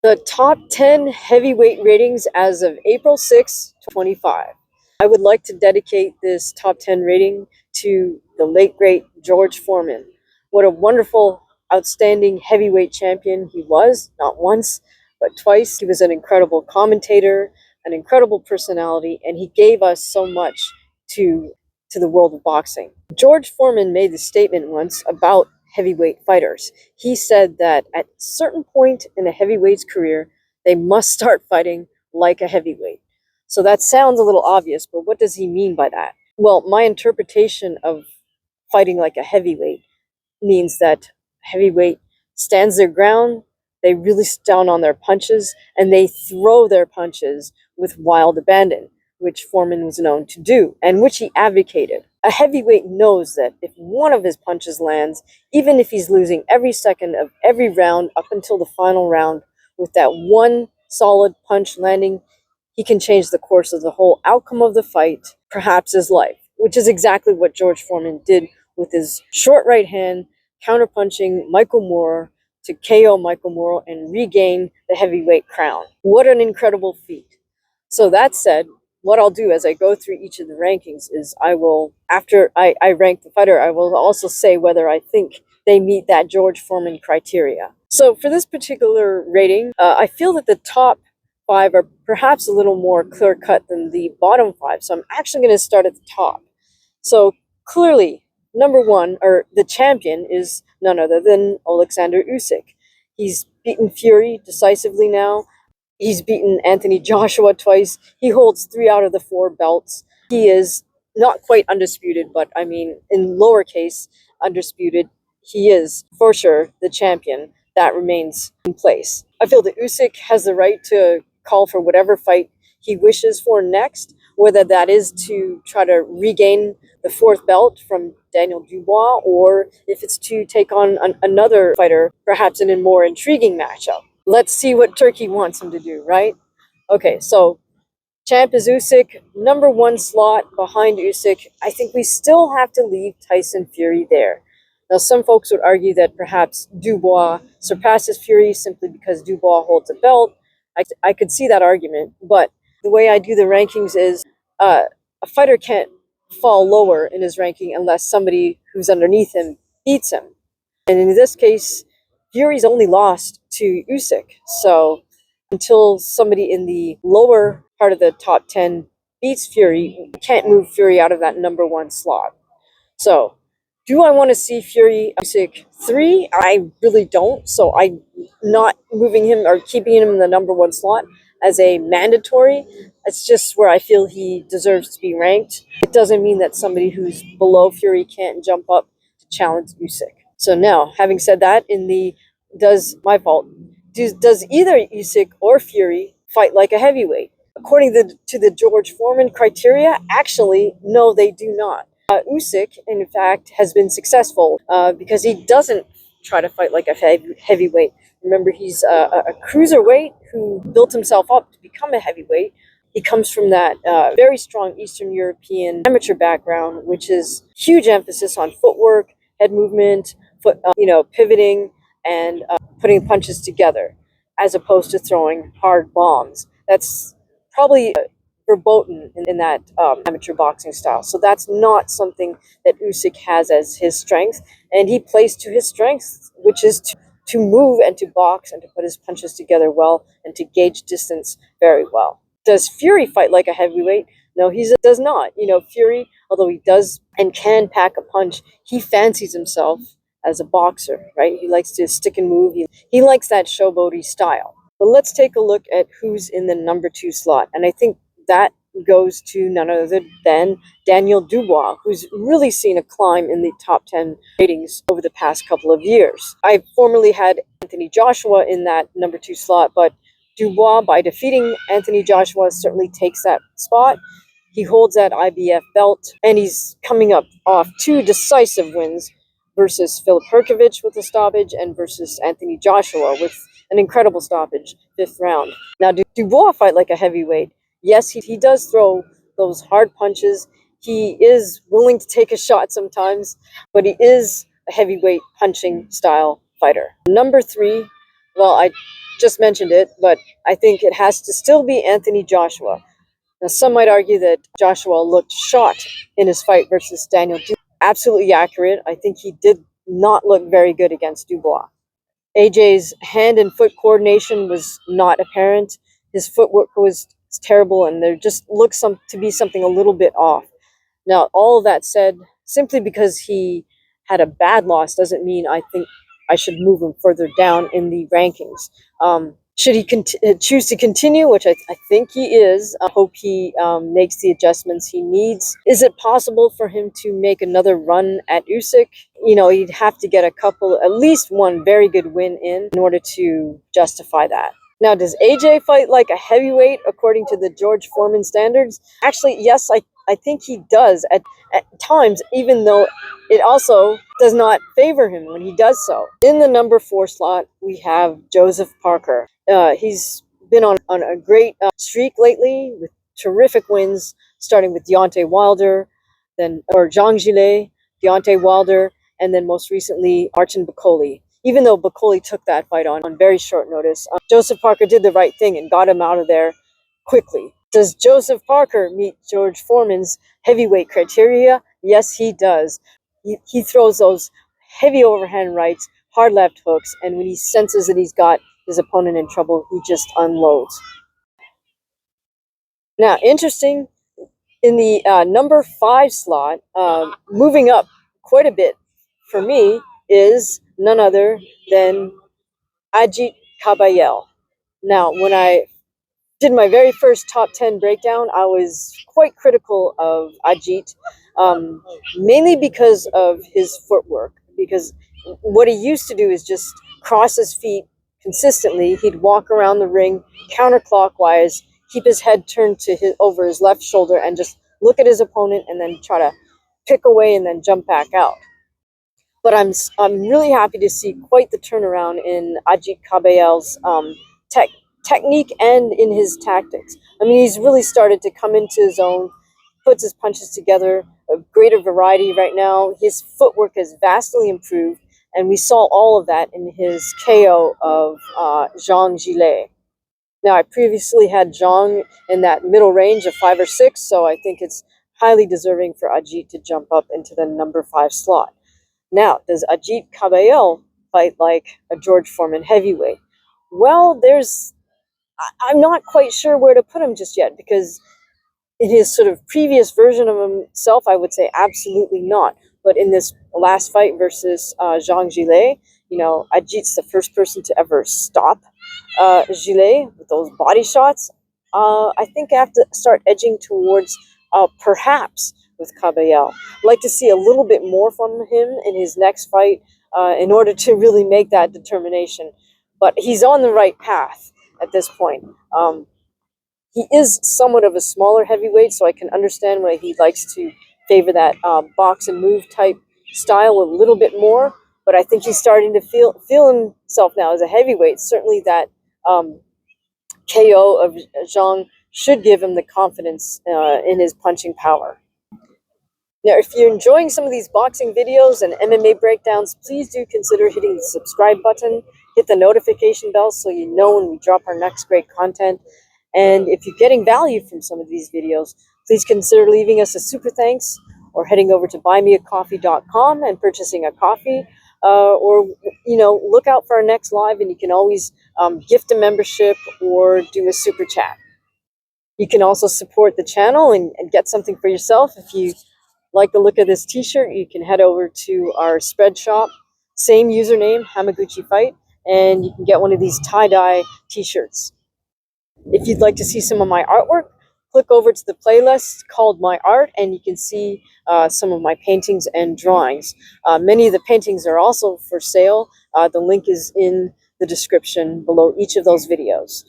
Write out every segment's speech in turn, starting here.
The top 10 heavyweight ratings as of April 6, 25. I would like to dedicate this top 10 rating to the late, great George Foreman. What a wonderful, outstanding heavyweight champion he was, not once, but twice. He was an incredible commentator, an incredible personality, and he gave us so much to the world of boxing. George Foreman made the statement once about heavyweight fighters. He said that at a certain point in a heavyweight's career, they must start fighting like a heavyweight. So that sounds a little obvious, but what does he mean by that? Well, my interpretation of fighting like a heavyweight means that heavyweight stands their ground, they really stand on their punches, and they throw their punches with wild abandon, which Foreman was known to do, and which he advocated. A heavyweight knows that if one of his punches lands, even if he's losing every second of every round up until the final round, with that one solid punch landing, he can change the course of the whole outcome of the fight, perhaps his life, which is exactly what George Foreman did with his short right hand, counterpunching Michael Moorer to KO Michael Moorer and regain the heavyweight crown. What an incredible feat. So that said, what I'll do as I go through each of the rankings is I will, after I rank the fighter, I will also say whether I think they meet that George Foreman criteria. So for this particular rating, I feel that the top 5 are perhaps a little more clear-cut than the bottom 5. So I'm actually going to start at the top. So clearly, number 1, or the champion, is none other than Alexander Usyk. He's beaten Fury decisively now. He's beaten Anthony Joshua twice. He holds 3 out of the 4 belts. He is not quite undisputed, but I mean, in lowercase undisputed, he is for sure the champion. That remains in place. I feel that Usyk has the right to call for whatever fight he wishes for next, whether that is to try to regain the 4th belt from Daniel Dubois, or if it's to take on another fighter, perhaps in a more intriguing matchup. Let's see what Turkey wants him to do, right? Okay, so champ is Usyk, number 1 slot behind Usyk. I think we still have to leave Tyson Fury there. Now, some folks would argue that perhaps Dubois surpasses Fury simply because Dubois holds a belt. I could see that argument, but the way I do the rankings is a fighter can't fall lower in his ranking unless somebody who's underneath him beats him. And in this case, Fury's only lost to Usyk. So until somebody in the lower part of the top 10 beats Fury, you can't move Fury out of that number 1 slot. So do I want to see Fury Usyk 3? I really don't. So I'm not moving him or keeping him in the number 1 slot as a mandatory. It's just where I feel he deserves to be ranked. It doesn't mean that somebody who's below Fury can't jump up to challenge Usyk. So now, having said that, does either Usyk or Fury fight like a heavyweight? According to the George Foreman criteria, actually, no, they do not. Usyk, in fact, has been successful because he doesn't try to fight like a heavyweight. Remember, he's a cruiserweight who built himself up to become a heavyweight. He comes from that very strong Eastern European amateur background, which is huge emphasis on footwork, head movement, pivoting, and putting punches together, as opposed to throwing hard bombs. That's probably verboten in that amateur boxing style. So that's not something that Usyk has as his strength, and he plays to his strength, which is to move and to box and to put his punches together well and to gauge distance very well. Does Fury fight like a heavyweight? No, he does not. Fury, although he does and can pack a punch, he fancies himself as a boxer, right? He likes to stick and move. He likes that showboaty style. But let's take a look at who's in the number 2 slot. And I think that goes to none other than Daniel Dubois, who's really seen a climb in the top 10 ratings over the past couple of years. I formerly had Anthony Joshua in that number 2 slot, but Dubois, by defeating Anthony Joshua, certainly takes that spot. He holds that IBF belt, and he's coming up off 2 decisive wins versus Filip Hrgović with a stoppage and versus Anthony Joshua with an incredible stoppage, 5th round. Now, Dubois fight like a heavyweight. Yes, he does throw those hard punches. He is willing to take a shot sometimes, but he is a heavyweight punching style fighter. Number 3, well, just mentioned it, but I think it has to still be Anthony Joshua. Now, some might argue that Joshua looked shot in his fight versus Daniel Dubois. Absolutely accurate. I think he did not look very good against Dubois. AJ's hand and foot coordination was not apparent. His footwork was terrible, and there just looks to be something a little bit off. Now, all of that said, simply because he had a bad loss doesn't mean I think I should move him further down in the rankings. Should he choose to continue, which I think he is, I hope he makes the adjustments he needs. Is it possible for him to make another run at Usyk? You know, he'd have to get at least one very good win in order to justify that. Now, does AJ fight like a heavyweight according to the George Foreman standards? Actually, yes, I think he does at times, even though it also does not favor him when he does so. In the number 4 slot, we have Joseph Parker. He's been on a great streak lately with terrific wins, starting with Deontay Wilder, Zhang Jilei, Deontay Wilder, and then most recently Marcin Bakole. Even though Bakole took that fight on very short notice, Joseph Parker did the right thing and got him out of there quickly. Does Joseph Parker meet George Foreman's heavyweight criteria? Yes, he does. He throws those heavy overhand rights, hard left hooks, and when he senses that he's got his opponent in trouble, he just unloads. Now, interesting, in the number 5 slot, moving up quite a bit for me, is none other than Ajit Kabayel. Now, when I did my very first top 10 breakdown, I was quite critical of Ajit, mainly because of his footwork. Because what he used to do is just cross his feet consistently. He'd walk around the ring counterclockwise, keep his head turned over his left shoulder, and just look at his opponent and then try to pick away and then jump back out. But I'm really happy to see quite the turnaround in Ajit Kabayel's technique and in his tactics. I mean, he's really started to come into his own, puts his punches together, a greater variety right now. His footwork has vastly improved, and we saw all of that in his KO of Zhang Jilei. Now, I previously had Zhang in that middle range of 5 or 6, so I think it's highly deserving for Ajit to jump up into the number 5 slot. Now, does Ajit Kabayel fight like a George Foreman heavyweight? Well, I'm not quite sure where to put him just yet, because in his sort of previous version of himself, I would say absolutely not. But in this last fight versus Zhang Jilei, you know, Ajit's the first person to ever stop Jilei with those body shots. I think I have to start edging towards perhaps with Kabayel. I'd like to see a little bit more from him in his next fight in order to really make that determination. But he's on the right path at this point. He is somewhat of a smaller heavyweight, so I can understand why he likes to favor that box and move type style a little bit more. But I think he's starting to feel himself now as a heavyweight. Certainly that KO of Zhang should give him the confidence in his punching power. Now, if you're enjoying some of these boxing videos and MMA breakdowns, please do consider hitting the subscribe button, hit the notification bell so you know when we drop our next great content. And if you're getting value from some of these videos, please consider leaving us a super thanks or heading over to buymeacoffee.com and purchasing a coffee. Or, you know, look out for our next live, and you can always gift a membership or do a super chat. You can also support the channel and get something for yourself. If you like the look of this t-shirt, you can head over to our spread shop, same username, Hamaguchi Fight, and you can get one of these tie-dye t-shirts. If you'd like to see some of my artwork, click over to the playlist called My Art, and you can see some of my paintings and drawings. Many of the paintings are also for sale. The link is in the description below each of those videos.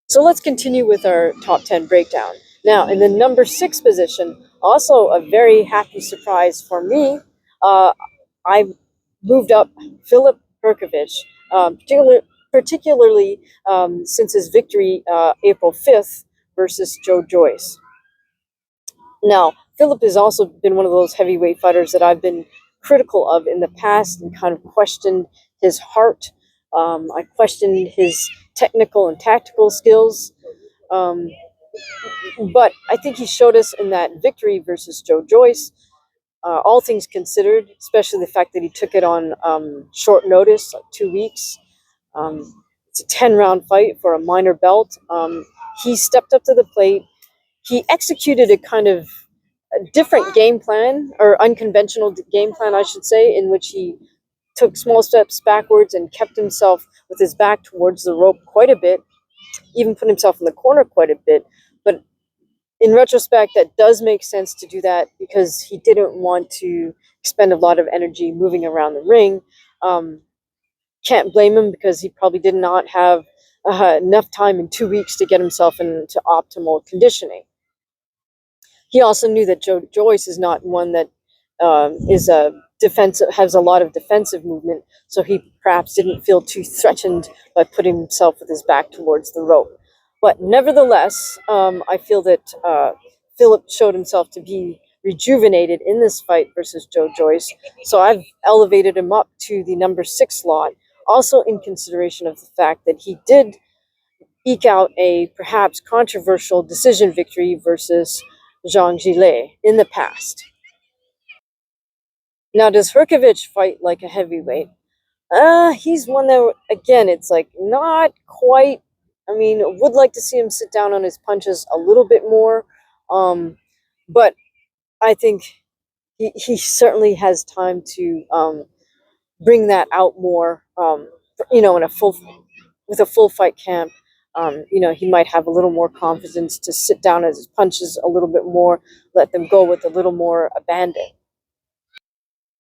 So let's continue with our top 10 breakdown. Now, in the number 6 position, also a very happy surprise for me, I moved up Filip Hrgović, particularly since his victory April 5th versus Joe Joyce. Now, Filip has also been one of those heavyweight fighters that I've been critical of in the past and kind of questioned his heart. I questioned his technical and tactical skills. Um, but I think he showed us in that victory versus Joe Joyce, all things considered, especially the fact that he took it on short notice, like 2 weeks. It's a 10-round fight for a minor belt. He stepped up to the plate. He executed a kind of a different game plan, or unconventional game plan, I should say, in which he took small steps backwards and kept himself with his back towards the rope quite a bit, even put himself in the corner quite a bit. But in retrospect, that does make sense to do that because he didn't want to expend a lot of energy moving around the ring. Can't blame him because he probably did not have enough time in 2 weeks to get himself into optimal conditioning. He also knew that Joe Joyce is not one that is a defensive, has a lot of defensive movement, so he perhaps didn't feel too threatened by putting himself with his back towards the rope. But nevertheless, I feel that Philip showed himself to be rejuvenated in this fight versus Joe Joyce, so I've elevated him up to the number 6 slot, also in consideration of the fact that he did eke out a perhaps controversial decision victory versus Jean Gillet in the past. Now, does Herkovich fight like a heavyweight? He's one that, again, it's like not quite. I mean, would like to see him sit down on his punches a little bit more. But I think he certainly has time to bring that out more, in a full fight camp. He might have a little more confidence to sit down at his punches a little bit more, let them go with a little more abandon.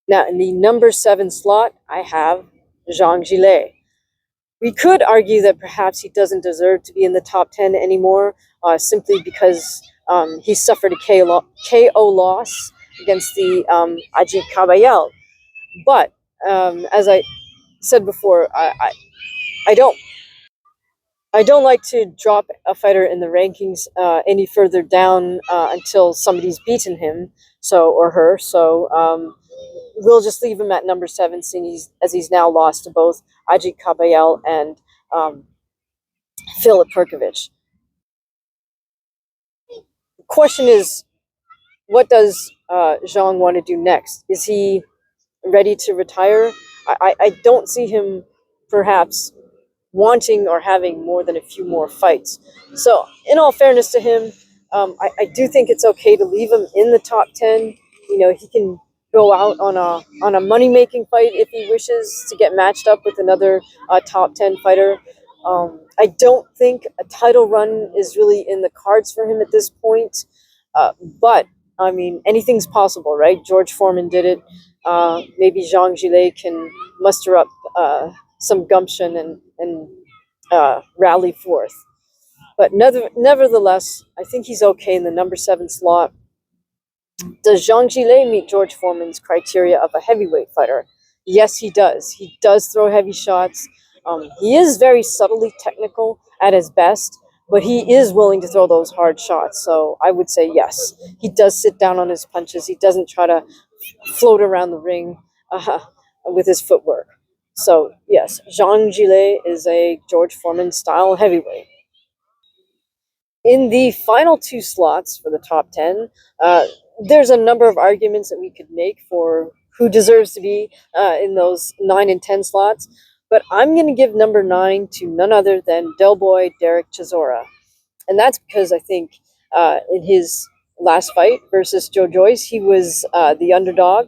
Now, in the number 7 slot, I have Jean Gillet. We could argue that perhaps he doesn't deserve to be in the top 10 anymore, simply because he suffered a KO loss against the Ajit Kabayel. But as I said before, I don't like to drop a fighter in the rankings any further down until somebody's beaten him, or her. So we'll just leave him at number 7, seeing he's now lost to both Ajit Kabayel and Filip Perkovic. The question is, what does Zhang want to do next? Is he ready to retire? I don't see him perhaps wanting or having more than a few more fights. So, in all fairness to him, I do think it's okay to leave him in the top 10. He can go out on a money making fight if he wishes to get matched up with another top 10 fighter. I don't think a title run is really in the cards for him at this point. But I mean, anything's possible, right? George Foreman did it. Maybe Jean Gillet can muster up some gumption and rally forth. But nevertheless, I think he's okay in the number 7 slot. Does Jean Gillet meet George Foreman's criteria of a heavyweight fighter? Yes, he does. He does throw heavy shots. He is very subtly technical at his best, but he is willing to throw those hard shots. So I would say yes. He does sit down on his punches. He doesn't try to float around the ring with his footwork. So yes, Jean Gillet is a George Foreman style heavyweight. In the final 2 slots for the top 10, there's a number of arguments that we could make for who deserves to be in those 9 and 10 slots, but I'm going to give number 9 to none other than Del Boy Derek Chisora. And that's because I think in his last fight versus Joe Joyce, he was the underdog,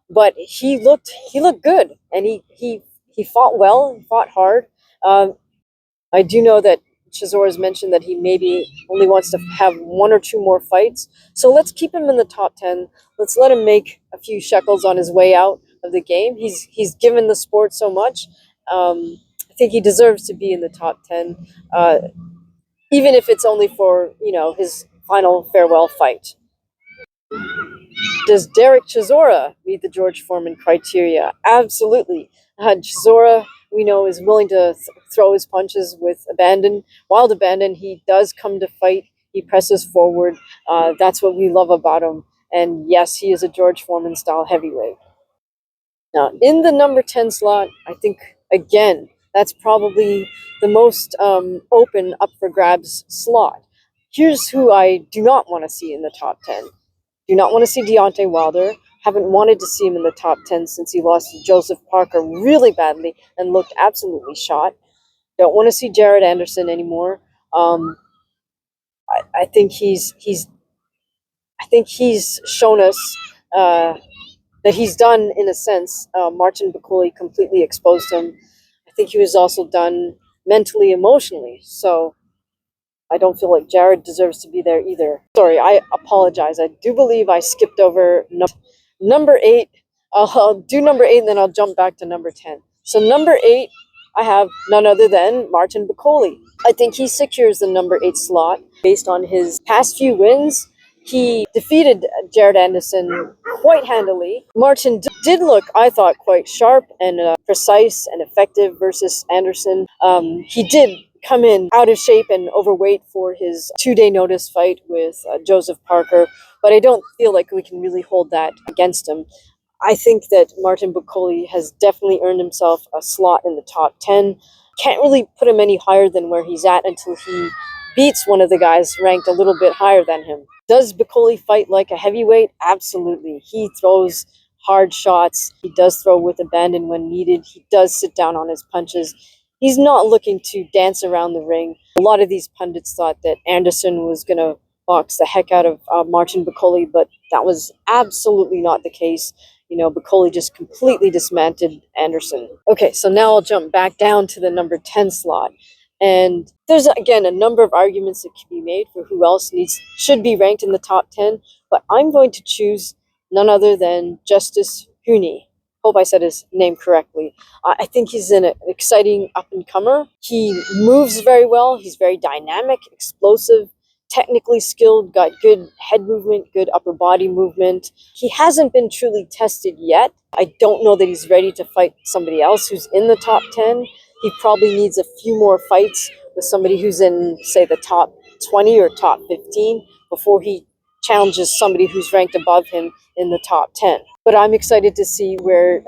but he looked good, and he fought well, he fought hard. I do know that Chisora has mentioned that he maybe only wants to have 1 or 2 more fights. So let's keep him in the top 10. Let's let him make a few shekels on his way out of the game. He's given the sport so much. I think he deserves to be in the top 10, even if it's only for his final farewell fight. Does Derek Chisora meet the George Foreman criteria? Absolutely. Chisora, we know, is willing to throw his punches with abandon. Wild abandon. He does come to fight. He presses forward. That's what we love about him. And yes, he is a George Foreman style heavyweight. Now, in the number 10 slot, I think, again, That's probably the most open, up for grabs slot. Here's who I do not want to see in the top 10. Do not want to see Deontay Wilder. Haven't wanted to see him in the top 10 since he lost to Joseph Parker really badly and looked absolutely shot. Don't want to see Jared Anderson anymore. I think he's shown us that he's done, in a sense. Martin Bakuli completely exposed him. I think he was also done mentally, emotionally. So I don't feel like Jared deserves to be there either. Sorry, I apologize. I do believe I skipped over number 8. I'll do number 8 and then I'll jump back to number 10. So number 8, I have none other than Martin Bakuli. I think he secures the number 8 slot based on his past few wins. He defeated Jared Anderson quite handily. Martin did look, I thought, quite sharp and precise and effective versus Anderson. He did come in out of shape and overweight for his 2-day notice fight with Joseph Parker, but I don't feel like we can really hold that against him. I think that Martin Bakuli has definitely earned himself a slot in the top 10. Can't really put him any higher than where he's at until he beats one of the guys ranked a little bit higher than him. Does Bakuli fight like a heavyweight? Absolutely. He throws hard shots. He does throw with abandon when needed. He does sit down on his punches. He's not looking to dance around the ring. A lot of these pundits thought that Anderson was going to box the heck out of Martin Bakuli, but that was absolutely not the case. Bakuli just completely dismantled Anderson. Okay, so now I'll jump back down to the number 10 slot. And there's, again, a number of arguments that can be made for who else should be ranked in the top 10, but I'm going to choose none other than Justice Huni. Hope I said his name correctly. I think he's an exciting up-and-comer. He moves very well. He's very dynamic, explosive, technically skilled, got good head movement, good upper body movement. He hasn't been truly tested yet. I don't know that he's ready to fight somebody else who's in the top 10. He probably needs a few more fights with somebody who's in, say, the top 20 or top 15 before he challenges somebody who's ranked above him in the top 10. But I'm excited to see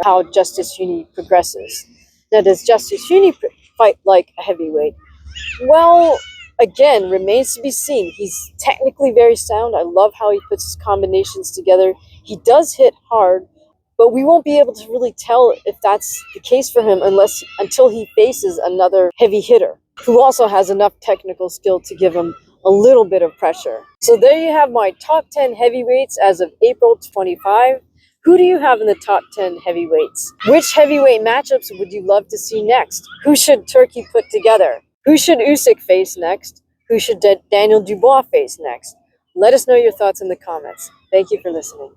how Justice Huni progresses. Now, does Justice Huni fight like a heavyweight? Well, again, remains to be seen. He's technically very sound. I love how he puts his combinations together. He does hit hard, but we won't be able to really tell if that's the case for him until he faces another heavy hitter who also has enough technical skill to give him a little bit of pressure. So there you have my top 10 heavyweights as of April 25. Who do you have in the top 10 heavyweights? Which heavyweight matchups would you love to see next? Who should Turkey put together? Who should Usyk face next? Who should Daniel Dubois face next? Let us know your thoughts in the comments. Thank you for listening.